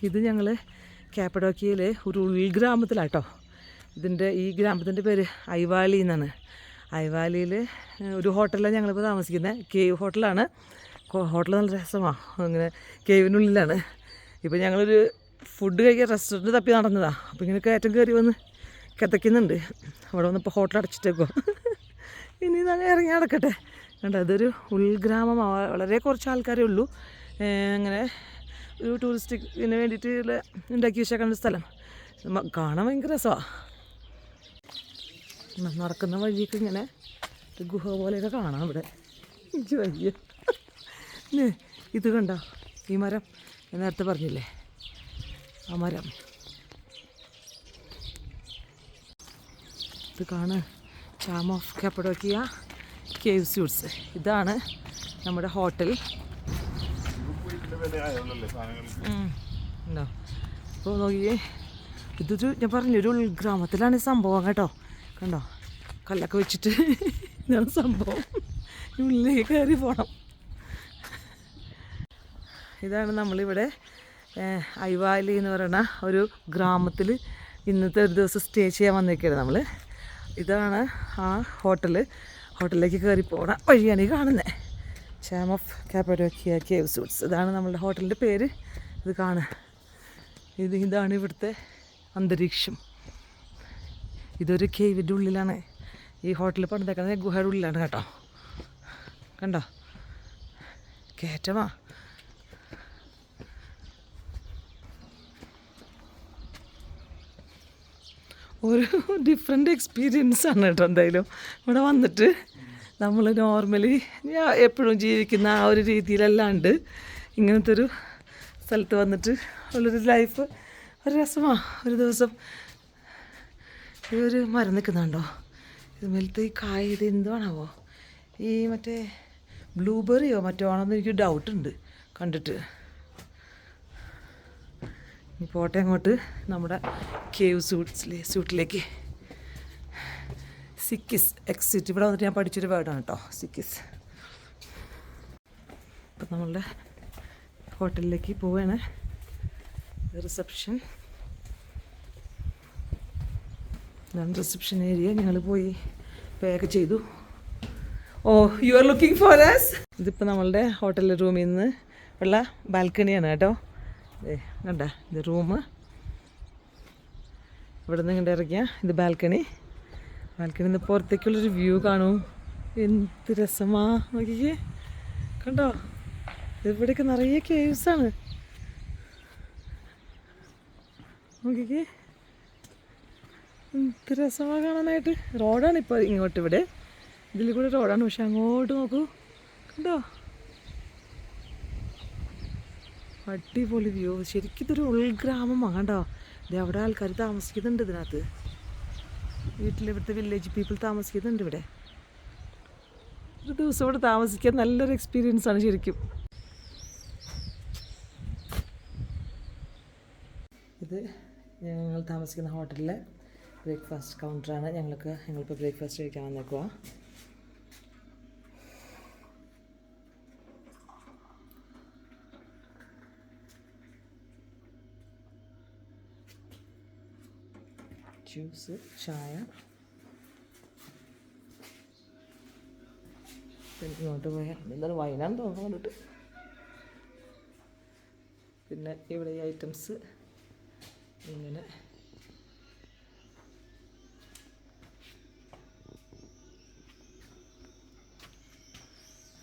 ഇത് ഞങ്ങൾ കാപ്പഡോക്കിയയിലെ ഒരു ഉൾഗ്രാമത്തിലാട്ടോ. ഈ ഗ്രാമത്തിൻ്റെ പേര് ഐവാലി എന്നാണ്. ഐവാലിയിൽ ഒരു ഹോട്ടലിലാണ് ഞങ്ങളിപ്പോൾ താമസിക്കുന്നത്. കേവ് ഹോട്ടലാണ്. ഹോട്ടൽ നല്ല രസമാണ്. അങ്ങനെ കേവിനുള്ളിലാണ്. ഇപ്പോൾ ഞങ്ങളൊരു ഫുഡ് കഴിക്കാൻ റെസ്റ്റോറൻറ്റ് തപ്പി നടന്നതാണ്. അപ്പോൾ ഇങ്ങനെ കയറ്റം കയറി വന്ന് കിതയ്ക്കുന്നുണ്ട്. അവിടെ വന്നിപ്പോൾ ഹോട്ടൽ അടച്ചിട്ടേക്കോ. ഇനി അങ്ങനെ ഇറങ്ങി നടക്കട്ടെ. കണ്ടോ, അതൊരു ഉൾഗ്രാമമാണ്. വളരെ കുറച്ച് ആൾക്കാരേ ഉള്ളൂ. അങ്ങനെ ഒരു ടൂറിസ്റ്റിന് വേണ്ടിയിട്ട് ഉണ്ടാക്കി വെച്ചേക്കേണ്ട സ്ഥലം. കാണാൻ ഭയങ്കര രസമാണ്. നടക്കുന്ന വഴിയൊക്കെ ഇങ്ങനെ ഒരു ഗുഹ പോലെയൊക്കെ കാണാം ഇവിടെ. എനിക്ക് വയ്യ. ഇത് കണ്ടോ, ഈ മരം ഞാൻ നേരത്തെ പറഞ്ഞില്ലേ, ആ മരം. ഇത് കാണാൻ charm of Cappadocia cave suites. ഇതാണ് നമ്മുടെ ഹോട്ടൽ. ഉണ്ടോ? അപ്പോൾ നോക്കിയേ, ഇതൊരു ഞാൻ പറഞ്ഞൊരു ഉൾഗ്രാമത്തിലാണ് ഈ സംഭവം കേട്ടോ. കണ്ടോ, കല്ലൊക്കെ വെച്ചിട്ട് ഇതാണ് സംഭവം. ഉള്ളിലേക്ക് കയറി പോകണം. ഇതാണ് നമ്മളിവിടെ ഐവാലി എന്ന് പറയുന്ന ഒരു ഗ്രാമത്തിൽ ഇന്നത്തെ ഒരു ദിവസം സ്റ്റേ ചെയ്യാൻ വന്നിരിക്കുകയാണ് നമ്മൾ. ഇതാണ് ആ ഹോട്ടലിലേക്ക് കയറി പോകണ വഴിയാണ് ഈ കാണുന്നത്. Charm of Cappadocia cave suites. ഇതാണ് നമ്മളുടെ ഹോട്ടലിൻ്റെ പേര്. ഇത് കാണുക. ഇതാണ് ഇവിടുത്തെ അന്തരീക്ഷം. ഇതൊരു കേവിൻ്റെ ഉള്ളിലാണ് ഈ ഹോട്ടൽ പണിതേക്കുന്നത്. ഗുഹയുടെ ഉള്ളിലാണ് കേട്ടോ. കണ്ടോ, കയറ്റമാ. ഒരു ഡിഫറെൻ്റ് എക്സ്പീരിയൻസ് ആണ് കേട്ടോ. എന്തായാലും ഇവിടെ വന്നിട്ട് നമ്മൾ നോർമലി ഞാൻ എപ്പോഴും ജീവിക്കുന്ന ആ ഒരു രീതിയിലല്ലാണ്ട് ഇങ്ങനത്തെ ഒരു സ്ഥലത്ത് വന്നിട്ട് ഉള്ളൊരു ലൈഫ് ഒരു രസമാണ്. ഒരു ദിവസം ഈ ഒരു മരം നിൽക്കുന്നുണ്ടോ, ഇത് മേലത്തെ ഈ കായ ഇത് എന്തുവാണാവോ, ഈ മറ്റേ ബ്ലൂബെറിയോ മറ്റോ ആണെന്ന് എനിക്ക് ഡൗട്ടുണ്ട് കണ്ടിട്ട്. ഇനി പോട്ടെ അങ്ങോട്ട് നമ്മുടെ കേവ് സ്യൂട്ടിലേക്ക്. സിക്കിസ് എക്സിറ്റ്. ഇവിടെ വന്നിട്ട് ഞാൻ പഠിച്ചൊരു വേർഡാണ് കേട്ടോ, സിക്കിസ്. അപ്പം നമ്മളുടെ ഹോട്ടലിലേക്ക് പോവുകയാണ്. റിസപ്ഷൻ. റിസപ്ഷൻ ഏരിയ ഞങ്ങൾ പോയി പാക്ക് ചെയ്തു. Oh, you are looking for us. ഇതിപ്പോൾ നമ്മളുടെ ഹോട്ടൽ റൂമിൽ നിന്ന് ഉള്ള ബാൽക്കണിയാണ് കേട്ടോ. കണ്ട, ഇത് റൂം. ഇവിടെ നിന്ന് ഇങ്ങോട്ട് ഇറങ്ങിയ ഇത് ബാൽക്കണി. ബാൽക്കണിയിൽ നിന്ന് പുറത്തേക്കുള്ളൊരു വ്യൂ കാണും. എന്ത് രസമാ നോക്കിക്കേ. കണ്ടോ, ഇവിടെയൊക്കെ നിറയെ കേവ്സാണ്. നോക്കിക്കേ, എന്ത് രസമാണ് കാണാനായിട്ട്. റോഡാണ് ഇപ്പോൾ ഇങ്ങോട്ട്. ഇവിടെ ഇതിൽ കൂടെ റോഡാണ്, പക്ഷെ അങ്ങോട്ട് നോക്കൂ. കണ്ടോ, അടിപൊളി വ്യൂ. ശരിക്കും ഇതൊരു ഉൾഗ്രാമമാണ്. കണ്ടോ, ഇത് അവിടെ ആൾക്കാർ താമസിക്കുന്നുണ്ട്. ഇതിനകത്ത് ഇവിടുത്തെ വില്ലേജ് പീപ്പിൾ താമസിക്കുന്നുണ്ട് ഇവിടെ. ഒരു ദിവസം ഇവിടെ താമസിക്കാൻ നല്ലൊരു എക്സ്പീരിയൻസ് ആണ് ശരിക്കും. ഇത് ഞങ്ങൾ താമസിക്കുന്ന ഹോട്ടലിലെ ബ്രേക്ക്ഫാസ്റ്റ് കൗണ്ടറാണ്. ഞങ്ങളിപ്പോൾ ബ്രേക്ക്ഫാസ്റ്റ് കഴിക്കാൻ വന്നേക്കുക. ജ്യൂസ്, ചായ. ഇങ്ങോട്ട് പോയാൽ എന്താണ് വൈനാന്ന് തോന്നുന്നു കണ്ടിട്ട്. പിന്നെ ഇവിടെ ഈ ഐറ്റംസ് ഇങ്ങനെ.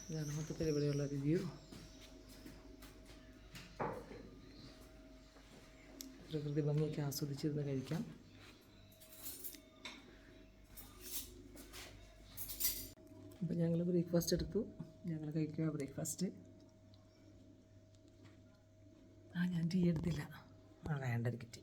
ഇതാണ് മൊത്തത്തിൽ ഇവിടെയുള്ള റിവ്യൂ. പ്രകൃതി ഭംഗിയൊക്കെ ആസ്വദിച്ചിരുന്ന് കഴിക്കാം. അപ്പോൾ ഞങ്ങൾ ബ്രേക്ക്ഫാസ്റ്റ് എടുത്തു. ഞങ്ങൾ കഴിക്കുക ബ്രേക്ക്ഫാസ്റ്റ്. ഞാൻ ടീ എടുത്തില്ല. വേണ്ട, എനിക്ക് ടീ.